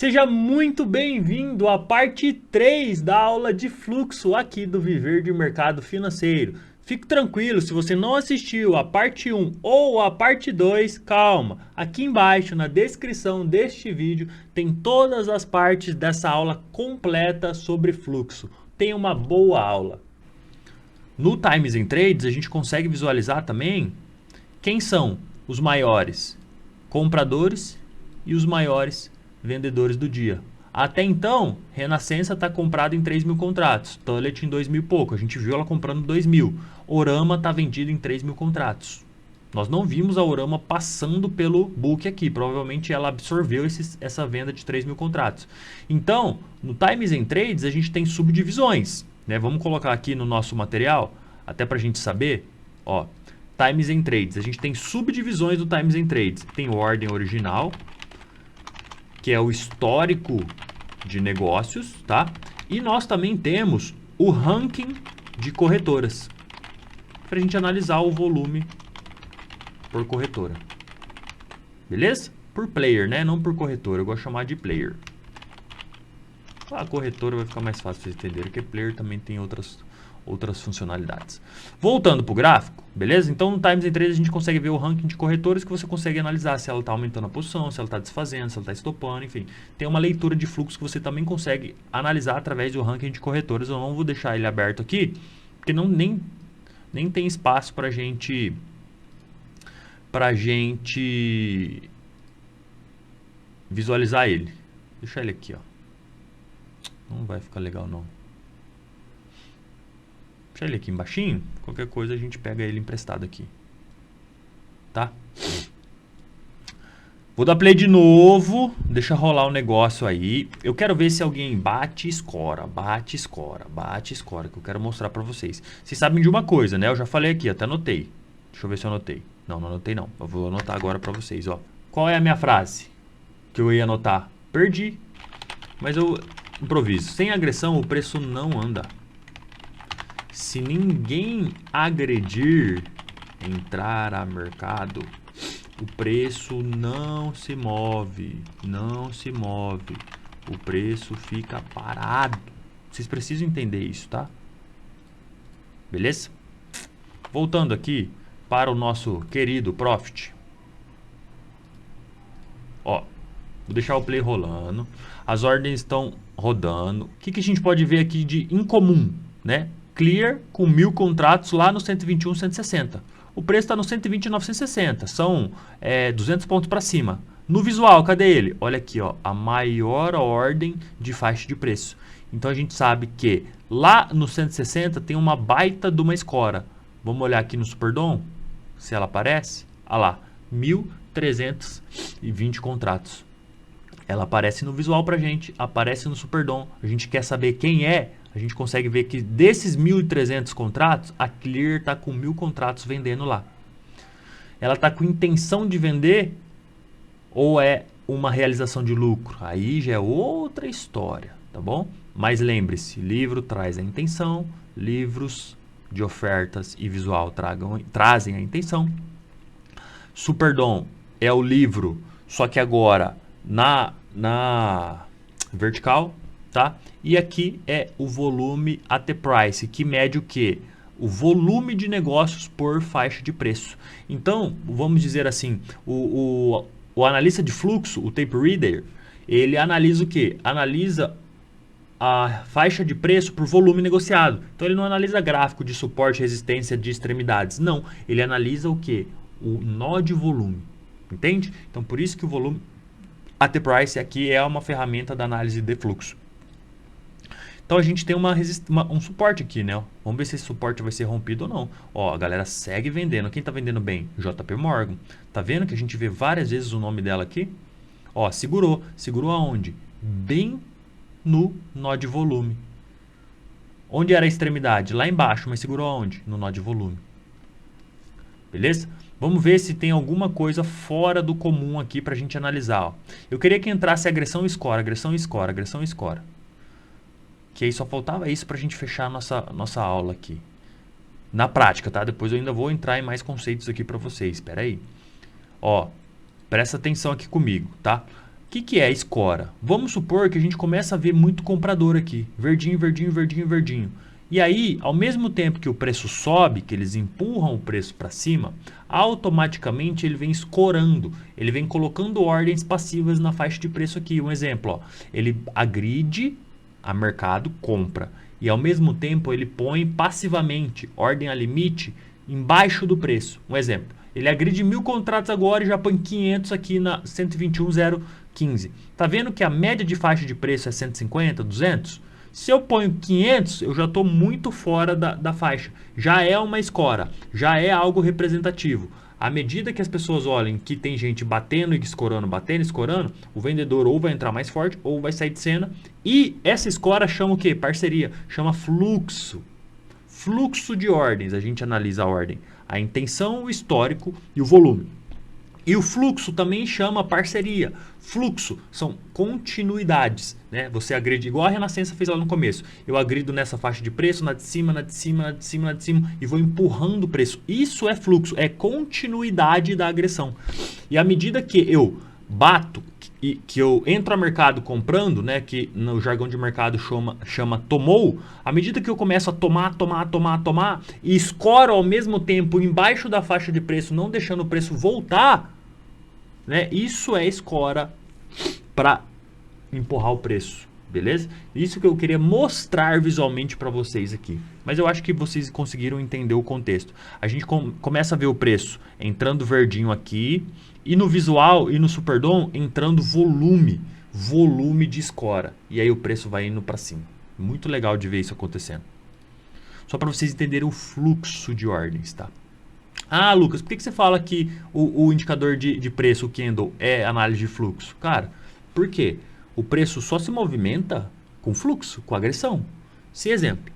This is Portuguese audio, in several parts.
Seja muito bem-vindo à parte 3 da aula de fluxo aqui do Viver de Mercado Financeiro. Fique tranquilo, se você não assistiu a parte 1 ou a parte 2, calma. Aqui embaixo na descrição deste vídeo tem todas as partes dessa aula completa sobre fluxo. Tenha uma boa aula. No Times and Trades a gente consegue visualizar também quem são os maiores compradores e os maiores vendedores do dia. Até então, Renascença está comprada em 3 mil contratos, Tullet em 2 mil e pouco, a gente viu ela comprando 2 mil, Orama está vendida em 3 mil contratos. Nós não vimos a Orama passando pelo book aqui, provavelmente ela absorveu essa venda de 3 mil contratos. Então, no Times and Trades a gente tem subdivisões, né? Vamos colocar aqui no nosso material, até para a gente saber, ó, Times and Trades, a gente tem subdivisões do Times and Trades, tem ordem original, que é o histórico de negócios, tá? E nós também temos o ranking de corretoras, para a gente analisar o volume por corretora. Beleza? Por player, né? Não por corretora, eu gosto de chamar de player. A corretora vai ficar mais fácil de vocês entenderem, porque player também tem outras funcionalidades. Voltando para o gráfico, beleza? Então no Times and Trades a gente consegue ver o ranking de corretoras que você consegue analisar se ela está aumentando a posição, se ela está desfazendo, se ela está estopando, enfim. Tem uma leitura de fluxo que você também consegue analisar através do ranking de corretoras. Eu não vou deixar ele aberto aqui, porque nem tem espaço para gente visualizar ele. Deixa ele aqui, ó. Não vai ficar legal não. Deixa ele aqui embaixinho, qualquer coisa a gente pega ele emprestado aqui, tá? Vou dar play de novo, deixa rolar o negócio aí. Eu quero ver se alguém bate e escora, que eu quero mostrar pra vocês. Vocês sabem de uma coisa, né? Eu já falei aqui, até anotei. Deixa eu ver se eu anotei. Não anotei não, eu vou anotar agora pra vocês, ó. Qual é a minha frase que eu ia anotar? Perdi, mas eu improviso. Sem agressão o preço não anda. Se ninguém agredir, entrar a mercado, o preço não se move, o preço fica parado. Vocês precisam entender isso, tá? Beleza? Voltando aqui para o nosso querido Profit. Ó, vou deixar o play rolando, as ordens estão rodando. O que a gente pode ver aqui de incomum, né? Clear com 1000 contratos lá no 121, 160. O preço está no 120, 960. São 200 pontos para cima. No visual, cadê ele? Olha aqui, ó, a maior ordem de faixa de preço. Então a gente sabe que lá no 160 tem uma baita de uma escora. Vamos olhar aqui no Superdom, se ela aparece. Olha lá, 1320 contratos. Ela aparece no visual pra gente, aparece no Superdom. A gente quer saber quem é. A gente consegue ver que desses 1.300 contratos, a Clear está com 1000 contratos vendendo lá. Ela está com intenção de vender ou é uma realização de lucro? Aí já é outra história, tá bom? Mas lembre-se, livro traz a intenção, livros de ofertas e visual trazem a intenção. Superdom é o livro, só que agora na vertical, tá? E aqui é o volume at price, que mede o quê? O volume de negócios por faixa de preço. Então, vamos dizer assim, o analista de fluxo, o tape reader, ele analisa o quê? Analisa a faixa de preço por volume negociado. Então, ele não analisa gráfico de suporte e resistência de extremidades. Não, ele analisa o quê? O nó de volume. Entende? Então, por isso que o volume at price aqui é uma ferramenta da análise de fluxo. Então a gente tem um suporte aqui, né? Vamos ver se esse suporte vai ser rompido ou não. Ó, a galera segue vendendo. Quem tá vendendo bem? JP Morgan. Tá vendo que a gente vê várias vezes o nome dela aqui? Ó, segurou. Segurou aonde? Bem no nó de volume. Onde era a extremidade? Lá embaixo, mas segurou aonde? No nó de volume. Beleza? Vamos ver se tem alguma coisa fora do comum aqui pra gente analisar. Ó. Eu queria que entrasse agressão e score, agressão e score, agressão e score. Que aí só faltava isso pra gente fechar a nossa aula aqui. Na prática, tá? Depois eu ainda vou entrar em mais conceitos aqui pra vocês. Espera aí. Ó, presta atenção aqui comigo, tá? que é a escora? Vamos supor que a gente começa a ver muito comprador aqui. Verdinho, verdinho, verdinho, verdinho. E aí, ao mesmo tempo que o preço sobe, que eles empurram o preço para cima, automaticamente ele vem escorando. Ele vem colocando ordens passivas na faixa de preço aqui. Um exemplo, ó, ele agride a mercado, compra. E ao mesmo tempo ele põe passivamente ordem a limite embaixo do preço. Um exemplo, ele agride 1000 contratos agora e já põe 500 aqui na 121,015. Tá vendo que a média de faixa de preço é 150, 200? Se eu ponho 500, eu já estou muito fora da faixa. Já é uma escora, já é algo representativo. À medida que as pessoas olhem que tem gente batendo e escorando, o vendedor ou vai entrar mais forte ou vai sair de cena. E essa escora chama o quê? Parceria. Chama fluxo. Fluxo de ordens. A gente analisa a ordem, a intenção, o histórico e o volume. E o fluxo também chama parceria. Fluxo são continuidades, né? Você agride, igual a Renascença fez lá no começo. Eu agrido nessa faixa de preço, na de cima, na de cima, na de cima, na de cima, e vou empurrando o preço. Isso é fluxo, é continuidade da agressão. E à medida que eu bato, que eu entro ao mercado comprando, né, que no jargão de mercado chama tomou, à medida que eu começo a tomar, e escoro ao mesmo tempo embaixo da faixa de preço, não deixando o preço voltar, né, isso é escora para empurrar o preço, beleza? Isso que eu queria mostrar visualmente para vocês aqui. Mas eu acho que vocês conseguiram entender o contexto. A gente começa a ver o preço entrando verdinho aqui, e no visual e no Superdom entrando volume de escora. E aí o preço vai indo para cima. Muito legal de ver isso acontecendo. Só para vocês entenderem o fluxo de ordens, tá? Ah, Lucas, por que você fala que o indicador de preço, o candle, é análise de fluxo? Cara, por quê? O preço só se movimenta com fluxo, com agressão. Se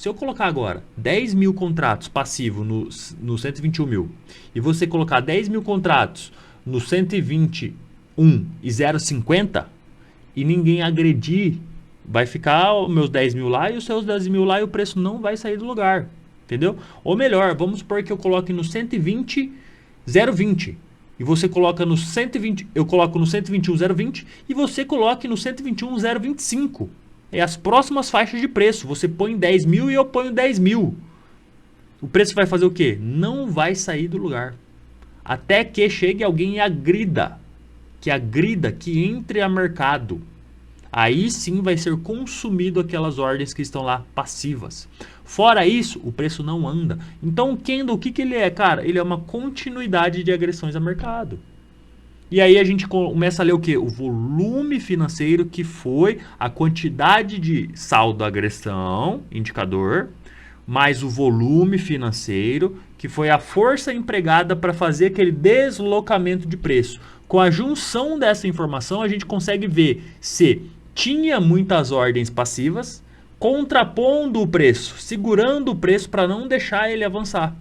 eu colocar agora 10 mil contratos passivos no 121 mil e você colocar 10 mil contratos no 121 e 0,50 e ninguém agredir, vai ficar os meus 10 mil lá e os seus 10 mil lá e o preço não vai sair do lugar, entendeu? Ou melhor, vamos supor que eu coloque no 120, 0,20 e você coloca no 120, eu coloco no 121, 0,20 e você coloque no 121, 0,25. É as próximas faixas de preço, você põe 10 mil e eu ponho 10 mil. O preço vai fazer o quê? Não vai sair do lugar. Até que chegue alguém e agrida, que entre a mercado. Aí sim vai ser consumido aquelas ordens que estão lá passivas. Fora isso, o preço não anda. Então o candle, o que ele é? Cara, ele é uma continuidade de agressões a mercado. E aí a gente começa a ler o quê? O volume financeiro, que foi a quantidade de saldo agressão, indicador, mais o volume financeiro, que foi a força empregada para fazer aquele deslocamento de preço. Com a junção dessa informação, a gente consegue ver se tinha muitas ordens passivas, contrapondo o preço, segurando o preço para não deixar ele avançar.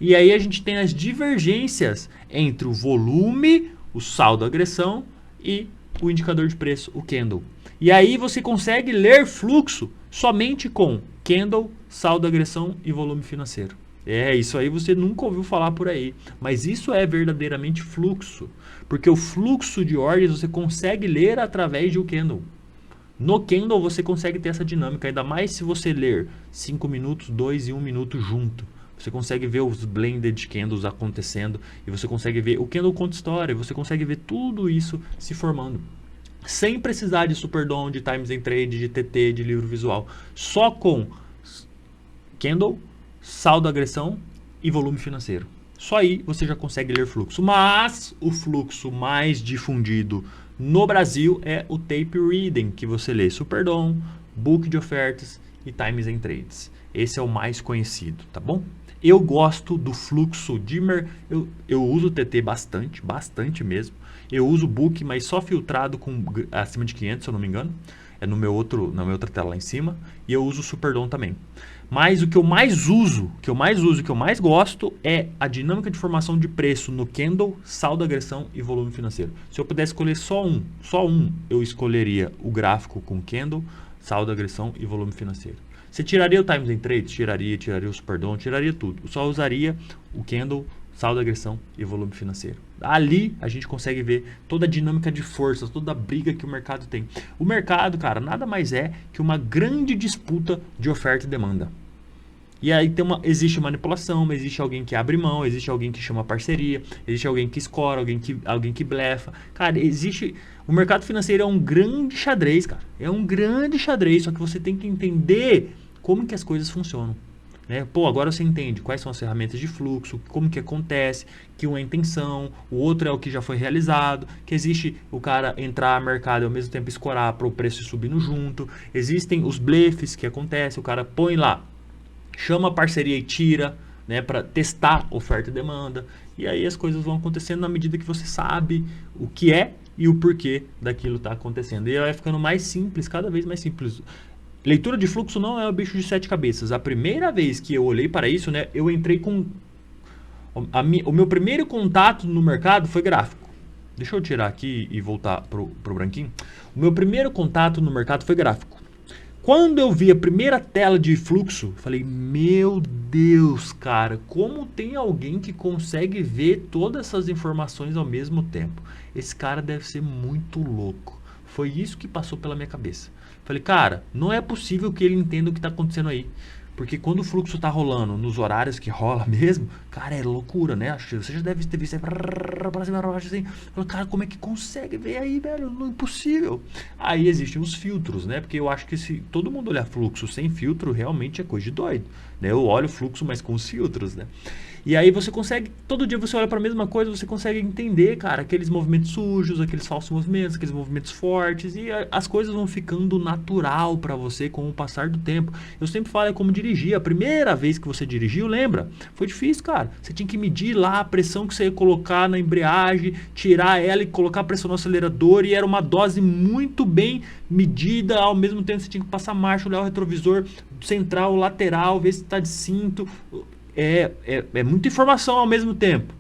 E aí a gente tem as divergências entre o volume, o saldo agressão e o indicador de preço, o candle. E aí você consegue ler fluxo somente com candle, saldo agressão e volume financeiro. Isso aí você nunca ouviu falar por aí, mas isso é verdadeiramente fluxo, porque o fluxo de ordens você consegue ler através de um candle. No candle você consegue ter essa dinâmica, ainda mais se você ler 5 minutos, 2 e 1 minuto junto. Você consegue ver os blended candles acontecendo e você consegue ver o candle conta história, você consegue ver tudo isso se formando. Sem precisar de Superdom, de Times and Trade, de TT, de livro visual. Só com candle, saldo agressão e volume financeiro. Só aí você já consegue ler fluxo. Mas o fluxo mais difundido no Brasil é o tape reading, que você lê Superdom, book de ofertas e Times and Trades. Esse é o mais conhecido, tá bom? Eu gosto do fluxo de eu uso o TT bastante mesmo. Eu uso o book, mas só filtrado com acima de 500, se eu não me engano. É na minha outra tela lá em cima. E eu uso o Superdom também. Mas o que eu mais uso, o que eu mais gosto é a dinâmica de formação de preço no candle, saldo agressão e volume financeiro. Se eu pudesse escolher só um, eu escolheria o gráfico com candle, saldo agressão e volume financeiro. Você tiraria o Times and Trades? Tiraria o Superdom, tiraria tudo. Eu só usaria o candle, saldo, agressão e volume financeiro. Ali a gente consegue ver toda a dinâmica de forças, toda a briga que o mercado tem. O mercado, cara, nada mais é que uma grande disputa de oferta e demanda. E aí existe manipulação, existe alguém que abre mão, existe alguém que chama parceria, existe alguém que escora, alguém que blefa. Cara, existe... O mercado financeiro é um grande xadrez, cara. É um grande xadrez, só que você tem que entender como que as coisas funcionam. Né? Pô, agora você entende quais são as ferramentas de fluxo, como que acontece, que um é a intenção, o outro é o que já foi realizado, que existe o cara entrar no mercado e ao mesmo tempo escorar para o preço ir subindo junto. Existem os blefs que acontecem, o cara põe lá, chama a parceria e tira, né, para testar oferta e demanda. E aí as coisas vão acontecendo na medida que você sabe o que é e o porquê daquilo tá acontecendo. E aí vai ficando mais simples, cada vez mais simples. Leitura de fluxo não é o bicho de 7 cabeças. A primeira vez que eu olhei para isso, né, eu entrei com... O meu primeiro contato no mercado foi gráfico. Deixa eu tirar aqui e voltar pro branquinho. O meu primeiro contato no mercado foi gráfico. Quando eu vi a primeira tela de fluxo, falei, meu Deus, cara, como tem alguém que consegue ver todas essas informações ao mesmo tempo? Esse cara deve ser muito louco. Foi isso que passou pela minha cabeça. Falei, cara, não é possível que ele entenda o que está acontecendo aí. Porque quando o fluxo está rolando nos horários que rola mesmo, cara, é loucura, né? Você já deve ter visto assim. Cara, como é que consegue ver aí, velho? Não é impossível. Aí existem os filtros, né? Porque eu acho que se todo mundo olhar fluxo sem filtro, realmente é coisa de doido. Né? Eu olho o fluxo, mas com os filtros, né? E aí você consegue, todo dia você olha para a mesma coisa, você consegue entender, cara, aqueles movimentos sujos, aqueles falsos movimentos, aqueles movimentos fortes, e as coisas vão ficando natural para você com o passar do tempo. Eu sempre falo, é como dirigir. A primeira vez que você dirigiu, lembra? Foi difícil, cara. Você tinha que medir lá a pressão que você ia colocar na embreagem, tirar ela e colocar a pressão no acelerador, e era uma dose muito bem medida. Ao mesmo tempo você tinha que passar marcha, olhar o retrovisor central, lateral, ver se está de cinto. É muita informação ao mesmo tempo.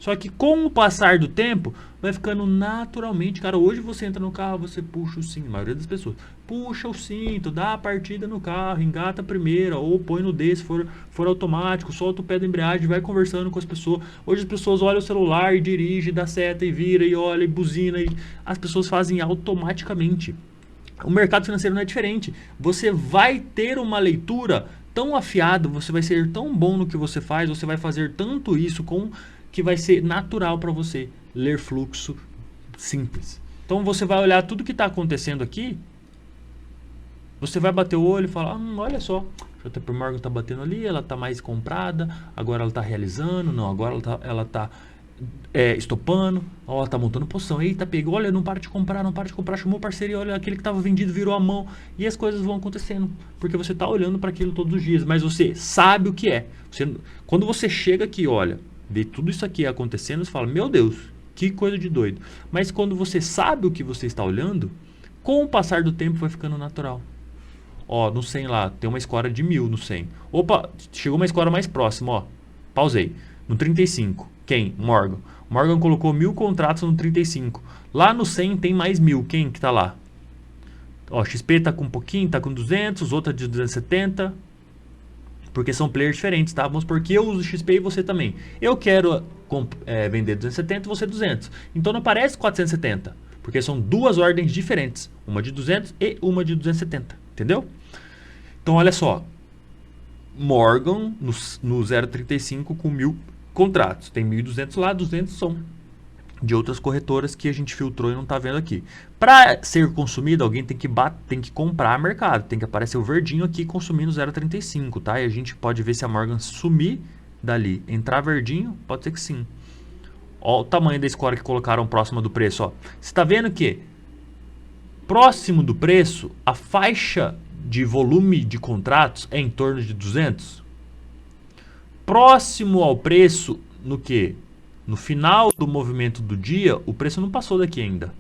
Só que com o passar do tempo, vai ficando naturalmente. Cara, hoje você entra no carro, você puxa o cinto. A maioria das pessoas puxa o cinto, dá a partida no carro, engata a primeira, ou põe no D se for automático, solta o pé da embreagem, vai conversando com as pessoas. Hoje as pessoas olham o celular e dirigem, dá seta e vira e olha e buzina. E as pessoas fazem automaticamente. O mercado financeiro não é diferente. Você vai ter uma leitura tão afiado, você vai ser tão bom no que você faz, você vai fazer tanto isso que vai ser natural para você ler fluxo simples. Então você vai olhar tudo que está acontecendo aqui, você vai bater o olho e falar, olha só, a JP Morgan está batendo ali, ela está mais comprada, agora ela está realizando, não, agora ela está estopando, ó, tá montando posição, eita, pegou, olha, não para de comprar, chamou parceria, olha, aquele que estava vendido virou a mão, e as coisas vão acontecendo, porque você tá olhando para aquilo todos os dias, mas você sabe o que é. Quando você chega aqui, olha, vê tudo isso aqui acontecendo, você fala, meu Deus, que coisa de doido. Mas quando você sabe o que você está olhando, com o passar do tempo vai ficando natural. Ó, no 100 lá, tem uma score de 1000 no 100. Opa, chegou uma score mais próxima, ó, pausei. No 35, quem? Morgan. Morgan colocou 1000 contratos no 35. Lá no 100 tem mais 1000. Quem que tá lá? Ó, XP tá com um pouquinho, tá com 200, outra de 270. Porque são players diferentes, tá? Vamos supor que eu uso XP e você também. Eu quero vender 270 e você 200. Então não aparece 470. Porque são duas ordens diferentes. Uma de 200 e uma de 270. Entendeu? Então olha só. Morgan no 0,35 com 1000 contratos. Tem 1.200 lá, 200 são de outras corretoras que a gente filtrou e não está vendo aqui. Para ser consumido, alguém tem que comprar mercado. Tem que aparecer o verdinho aqui consumindo 0,35, tá? E a gente pode ver se a Morgan sumir dali. Entrar verdinho, pode ser que sim. Ó o tamanho da score que colocaram próxima do preço, ó. Você está vendo que próximo do preço, a faixa de volume de contratos é em torno de 200. Próximo ao preço, no que? No final do movimento do dia, o preço não passou daqui ainda,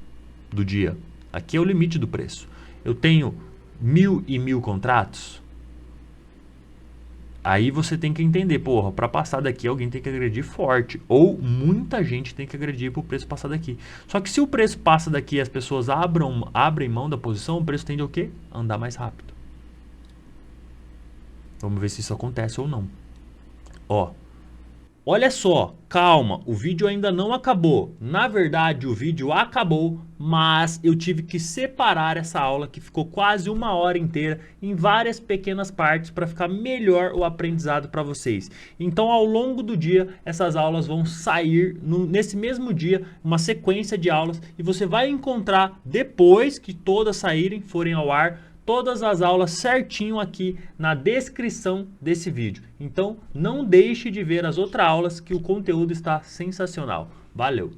do dia. Aqui é o limite do preço. Eu tenho 1000 e 1000 contratos. Aí você tem que entender, porra, para passar daqui alguém tem que agredir forte. Ou muita gente tem que agredir para o preço passar daqui. Só que se o preço passa daqui e as pessoas abrem mão da posição, o preço tende a o quê? A andar mais rápido. Vamos ver se isso acontece ou não. Ó, Olha só, calma, o vídeo ainda não acabou. Na verdade, o vídeo acabou, mas eu tive que separar essa aula que ficou quase 1 hora inteira em várias pequenas partes para ficar melhor o aprendizado para vocês. Então, ao longo do dia, essas aulas vão sair nesse mesmo dia, uma sequência de aulas, e você vai encontrar, depois que todas saírem, forem ao ar, todas as aulas certinho aqui na descrição desse vídeo. Então não deixe de ver as outras aulas que o conteúdo está sensacional. Valeu!